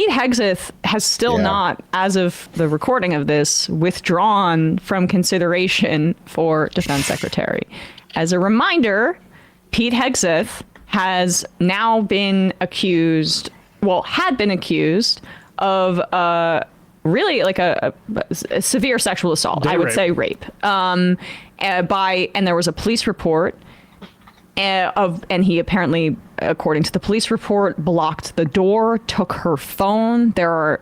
Pete Hegseth has still not, as of the recording of this, withdrawn from consideration for defense secretary. As a reminder, Pete Hegseth has now been accused, had been accused of really like a severe sexual assault. I would say rape. And there was a police report and he apparently, according to the police report, blocked the door, took her phone.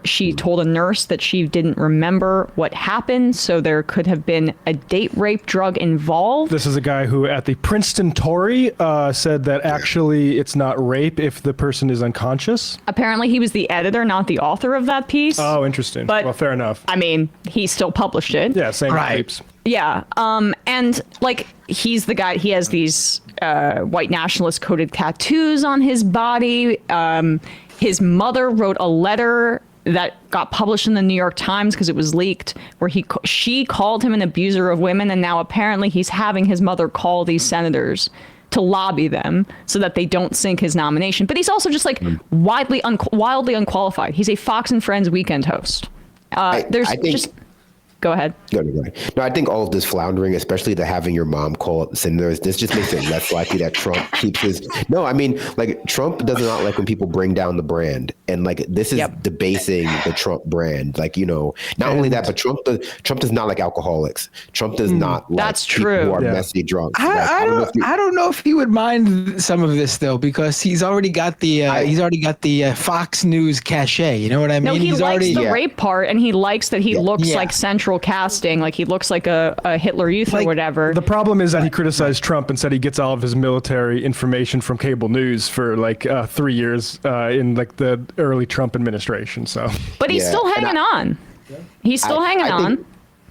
She told a nurse that she didn't remember what happened, so there could have been a date rape drug involved. This is a guy who at the Princeton Tory said that actually it's not rape if the person is unconscious. Apparently he was the editor, not the author of that piece. Oh, interesting. But, well, fair enough. I mean, he still published it. Yeah, same rapes. Yeah. And like, he's the guy, he has these white nationalist coded tattoos on his body. His mother wrote a letter that got published in the New York Times because it was leaked, where she called him an abuser of women. And now apparently he's having his mother call these senators to lobby them so that they don't sink his nomination. But he's also just like wildly unqualified. He's a Fox and Friends weekend host. Go ahead. No, I think all of this floundering, especially the having your mom call up senators, this just makes it less likely that Trump keeps his. No, I mean, like, Trump does not like when people bring down the brand, and like this is debasing the Trump brand. Like, not only that, but Trump does not like alcoholics. Trump does not like That's true. people who are messy drunk. I don't know if he would mind some of this though, because he's already got the Fox News cachet. You know what I mean? No, he likes the rape part, and he likes that he looks like central casting, like he looks like a Hitler Youth or whatever. The problem is that he criticized Trump and said he gets all of his military information from cable news for like 3 years in like the early Trump administration. So, but he's still hanging on. He's still hanging on.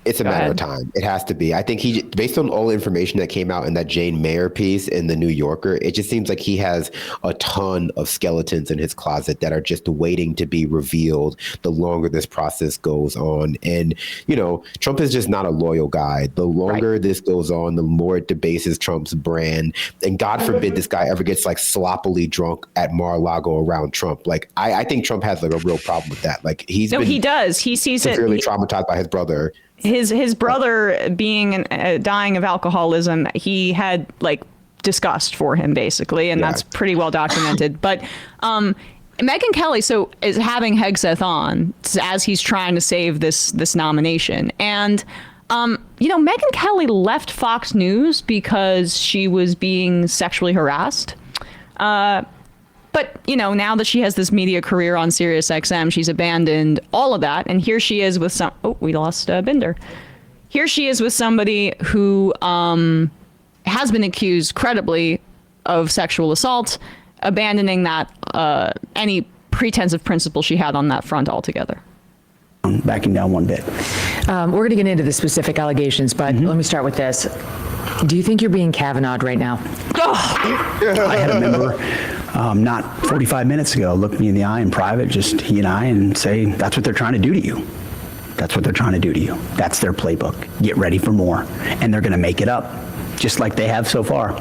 It's a matter of time. It has to be. I think based on all the information that came out in that Jane Mayer piece in the New Yorker, it just seems like he has a ton of skeletons in his closet that are just waiting to be revealed the longer this process goes on. And, Trump is just not a loyal guy. The longer this goes on, the more it debases Trump's brand. And God forbid this guy ever gets like sloppily drunk at Mar-a-Lago around Trump. Like, I think Trump has like a real problem with that. Like, he does. He sees severely traumatized by his brother. His brother dying of alcoholism, he had like disgust for him basically, and that's pretty well documented. But Megyn Kelly is having Hegseth on as he's trying to save this nomination, and Megyn Kelly left Fox News because she was being sexually harassed. But, now that she has this media career on Sirius XM, she's abandoned all of that. And here she is with we lost Binder. Here she is with somebody who has been accused credibly of sexual assault, abandoning that any pretense of principle she had on that front altogether. Backing down one bit. We're going to get into the specific allegations, but let me start with this. Do you think you're being Kavanaugh'd right now? I had a member not 45 minutes ago look me in the eye in private, just he and I, and say, that's what they're trying to do to you. That's what they're trying to do to you. That's their playbook. Get ready for more. And they're going to make it up, just like they have so far.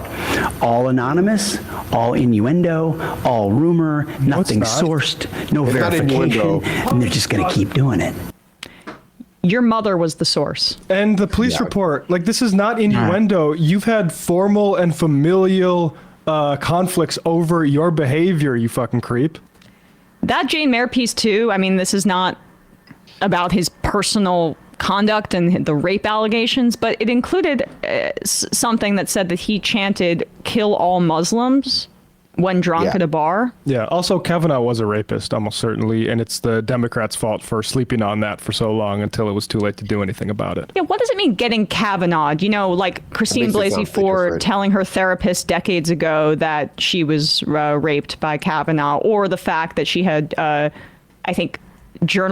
All anonymous, all innuendo, all rumor, nothing sourced, no verification, and they're just going to keep doing it. Your mother was the source. And the police report, like, this is not innuendo. You've had formal and familial conflicts over your behavior, you fucking creep. That Jane Mayer piece too, I mean, this is not about his personal conduct and the rape allegations, but it included something that said that he chanted "kill all Muslims" when drunk at a bar. Yeah. Also, Kavanaugh was a rapist, almost certainly, and it's the Democrats' fault for sleeping on that for so long until it was too late to do anything about it. Yeah. What does it mean getting Kavanaugh? Like Christine Blasey Ford telling her therapist decades ago that she was raped by Kavanaugh, or the fact that she had, I think, writing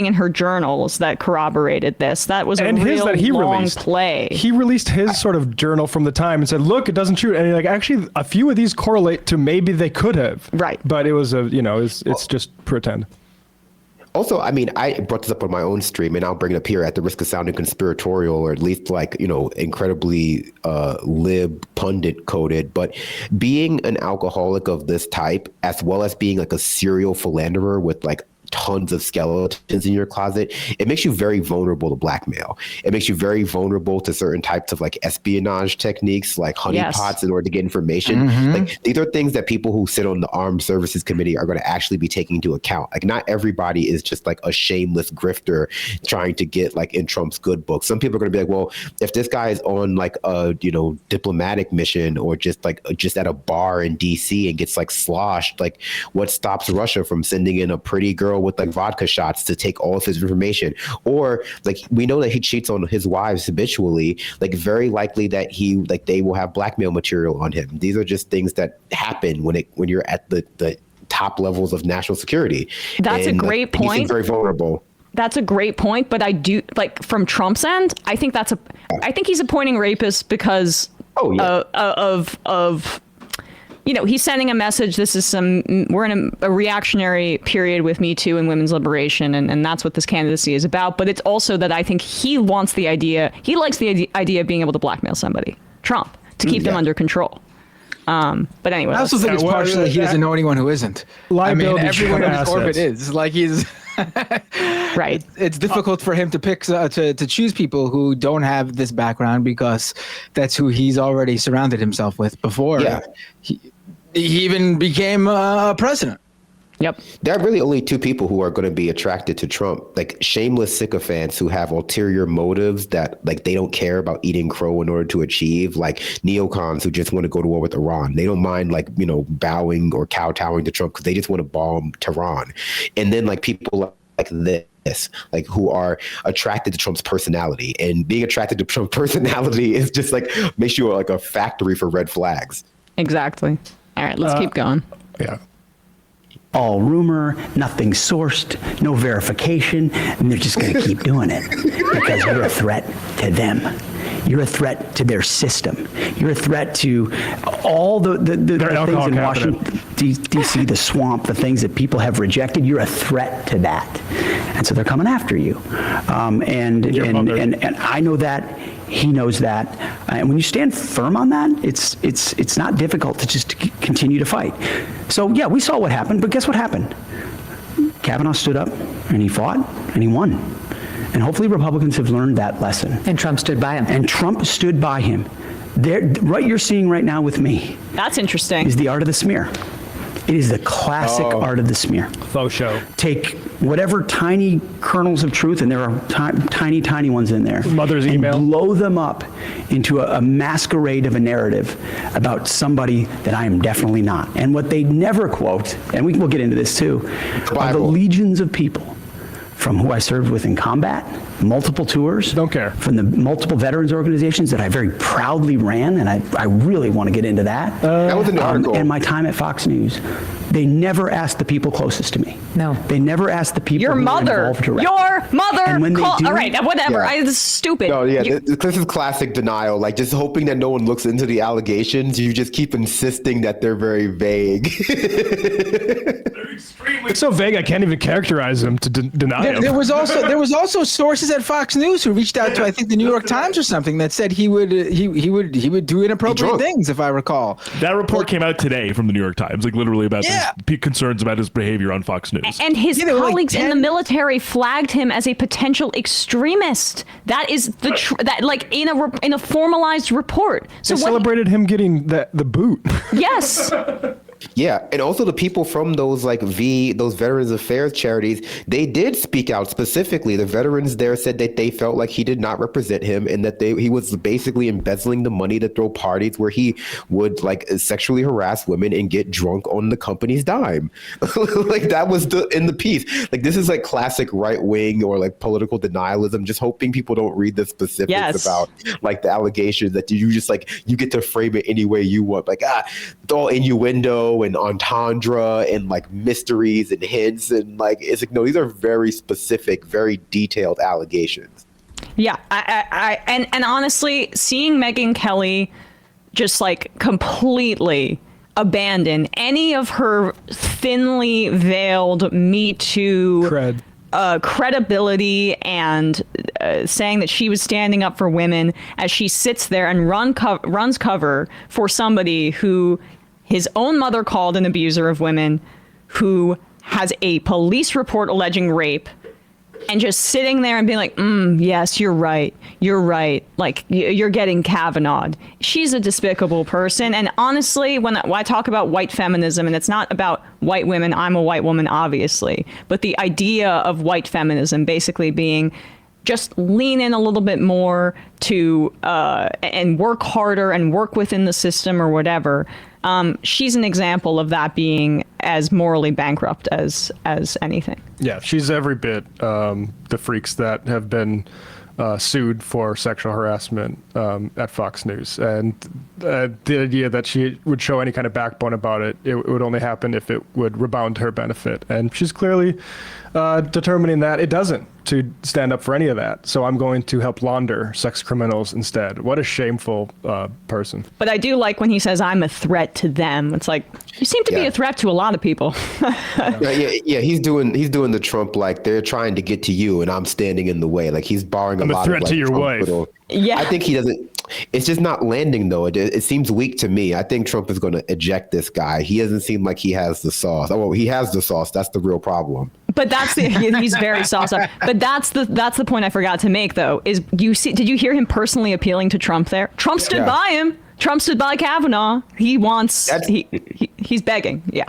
in her journals that corroborated this. That was a long play. He released his sort of journal from the time and said, look, it doesn't shoot. And like, actually, a few of these correlate to maybe they could have. Right. But it was it's just pretend. Also, I mean, I brought this up on my own stream, and I'll bring it up here at the risk of sounding conspiratorial, or at least like, incredibly lib pundit coded. But being an alcoholic of this type, as well as being like a serial philanderer with like tons of skeletons in your closet, it makes you very vulnerable to blackmail. It makes you very vulnerable to certain types of like espionage techniques, like honeypots, in order to get information. Like these are things that people who sit on the Armed Services Committee are going to actually be taking into account. Like not everybody is just like a shameless grifter trying to get like in Trump's good book. Some people are going to be like, well, if this guy is on like a diplomatic mission, or just at a bar in DC and gets like sloshed, like what stops Russia from sending in a pretty girl with like vodka shots to take all of his information? Or like we know that he cheats on his wives habitually, like very likely that they will have blackmail material on him. These are just things that happen when you're at the top levels of national security. That's a great point. He seems very vulnerable. That's a great point, but I do like from Trump's end, I think he's appointing rapists because of he's sending a message. This is we're in a reactionary period with Me Too and women's liberation, and that's what this candidacy is about. But it's also that I think he likes the idea of being able to blackmail somebody, Trump, to keep them under control. But anyway, I also think it's partially he doesn't know anyone who isn't. Liability, everyone in his orbit is like he's right. It's difficult for him to pick to choose people who don't have this background, because that's who he's already surrounded himself with before he even became president. Yep. There are really only two people who are going to be attracted to Trump, like shameless sycophants who have ulterior motives that like they don't care about eating crow in order to achieve, like neocons who just want to go to war with Iran. They don't mind like, bowing or kowtowing to Trump because they just want to bomb Tehran. And then like people like this, like who are attracted to Trump's personality, and being attracted to Trump's personality is just like makes you like a factory for red flags. Exactly. All right, let's keep going. Yeah. All rumor, nothing sourced, no verification, and they're just going to keep doing it because you're a threat to them. You're a threat to their system. You're a threat to all the things in Washington, D.C., the swamp, the things that people have rejected. You're a threat to that. And so they're coming after you. And I know that. He knows that. And when you stand firm on that, it's not difficult to just continue to fight. So, yeah, we saw what happened, but guess what happened? Kavanaugh stood up, and he fought, and he won. And hopefully Republicans have learned that lesson. And Trump stood by him. And Trump stood by him. What you're seeing right now with me. That's interesting. Is the art of the smear. It is the classic art of the smear. Faux show. Take whatever tiny kernels of truth, and there are tiny ones in there. Mother's email. And blow them up into a masquerade of a narrative about somebody that I am definitely not. And what they never quote, and we'll get into this too, are the legions of people from who I served with in combat, multiple tours. Don't care. From the multiple veterans organizations that I very proudly ran, and I really want to get into that. That was an article. And my time at Fox News. They never asked the people closest to me. No. They never asked the people Your who were mother. involved directly. Your mother. And when they do, all right, whatever. Yeah. This is stupid. No, yeah, this is classic denial. Like just hoping that no one looks into the allegations. You just keep insisting that they're very vague. It's so vague I can't even characterize them to deny them. There was also sources at Fox News who reached out to, I think, the New York Times or something, that said he would do inappropriate things, if I recall. That report came out today from the New York Times, like literally about these concerns about his behavior on Fox News. And his colleagues in the military flagged him as a potential extremist. That is that like in a formalized report. So they celebrated him getting the boot. Yes. Yeah, and also the people from those those Veterans Affairs charities, they did speak out specifically. The veterans there said that they felt like he did not represent him, and that he was basically embezzling the money to throw parties where he would like sexually harass women and get drunk on the company's dime. Like that was in the piece. Like this is like classic right wing or like political denialism, just hoping people don't read the specifics about like the allegations that you just like you get to frame it any way you want. Like it's all innuendo and entendre and like mysteries and hints, and like it's like no, these are very specific, very detailed allegations. Yeah, and honestly, seeing Megyn Kelly just like completely abandon any of her thinly veiled Me Too credibility and saying that she was standing up for women as she sits there and runs cover for somebody who his own mother called an abuser of women, who has a police report alleging rape, and just sitting there and being like, yes, you're right. Like, you're getting Kavanaugh'd. She's a despicable person. And honestly, when I talk about white feminism, and it's not about white women, I'm a white woman, obviously, but the idea of white feminism basically being just lean in a little bit more to and work harder and work within the system or whatever. She's an example of that being as morally bankrupt as anything. Yeah, she's every bit the freaks that have been sued for sexual harassment at Fox News. And the idea that she would show any kind of backbone about it, it would only happen if it would rebound to her benefit. And she's clearly determining that it doesn't, to stand up for any of that. So I'm going to help launder sex criminals instead. What a shameful person. But I do like when he says, I'm a threat to them. It's like, you seem to be a threat to a lot of people. yeah, he's doing the Trump, like, they're trying to get to you and I'm standing in the way. Like, he's borrowing I'm a lot threat of, to your Trump wife. little, Yeah. I think he doesn't. It's just not landing, though. It seems weak to me. I think Trump is going to eject this guy. He doesn't seem like he has the sauce. Oh, well, he has the sauce. That's the real problem. But he's very sauce up. But that's the point I forgot to make, though, is did you hear him personally appealing to Trump there? Trump stood by him. Trump stood by Kavanaugh. He wants, he's begging. Yeah.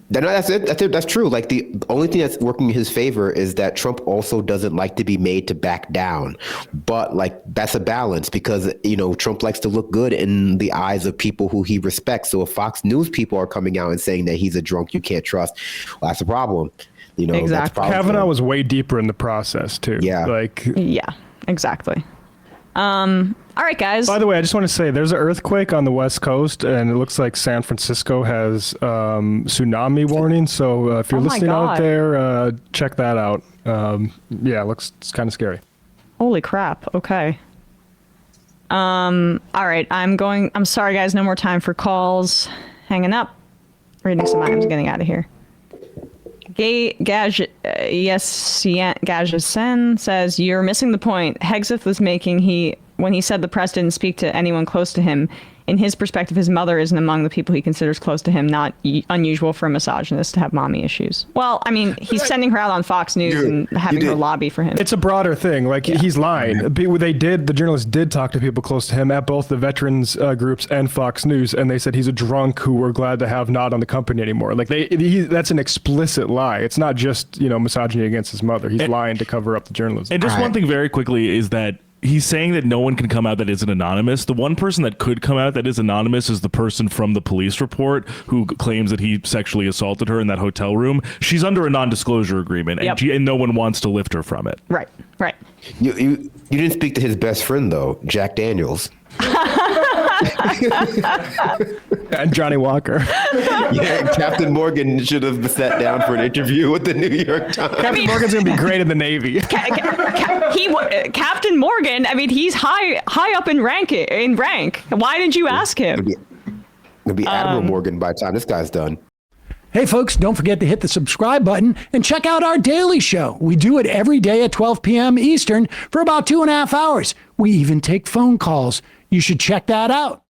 No, that's it. That's true. Like, the only thing that's working in his favor is that Trump also doesn't like to be made to back down. But, like, that's a balance because, Trump likes to look good in the eyes of people who he respects. So if Fox News people are coming out and saying that he's a drunk you can't trust, well, that's a problem. Exactly. Kavanaugh was way deeper in the process, too. Yeah. Yeah, exactly. All right, guys. By the way, I just want to say there's an earthquake on the West Coast, and it looks like San Francisco has tsunami warning. So if you're listening out there, check that out. It's kind of scary. Holy crap. Okay. All right. I'm sorry, guys. No more time for calls. Hanging up. Reading some items. Getting out of here. Gajasen says, you're missing the point Hegseth was making when he said the press didn't speak to anyone close to him. In his perspective, his mother isn't among the people he considers close to him. Not unusual for a misogynist to have mommy issues. Well, I mean, he's sending her out on Fox News and having her lobby for him. It's a broader thing. Like, he's lying. The journalists did talk to people close to him at both the veterans groups and Fox News, and they said he's a drunk who we're glad to have not on the company anymore. Like, that's an explicit lie. It's not just, misogyny against his mother. He's lying to cover up the journalism. And just one thing very quickly is that he's saying that no one can come out that isn't anonymous. The one person that could come out that is anonymous is the person from the police report who claims that he sexually assaulted her in that hotel room. She's under a non-disclosure agreement, and no one wants to lift her from it. Right. You didn't speak to his best friend, though, Jack Daniels. And Johnny Walker. Yeah, Captain Morgan should have sat down for an interview with the New York Times. Captain Morgan's going to be great in the Navy. Captain Morgan, I mean, he's high up in rank. Why didn't you ask him? It'll be Admiral Morgan by the time this guy's done. Hey, folks, don't forget to hit the subscribe button and check out our daily show. We do it every day at 12 p.m. Eastern for about 2.5 hours. We even take phone calls. You should check that out.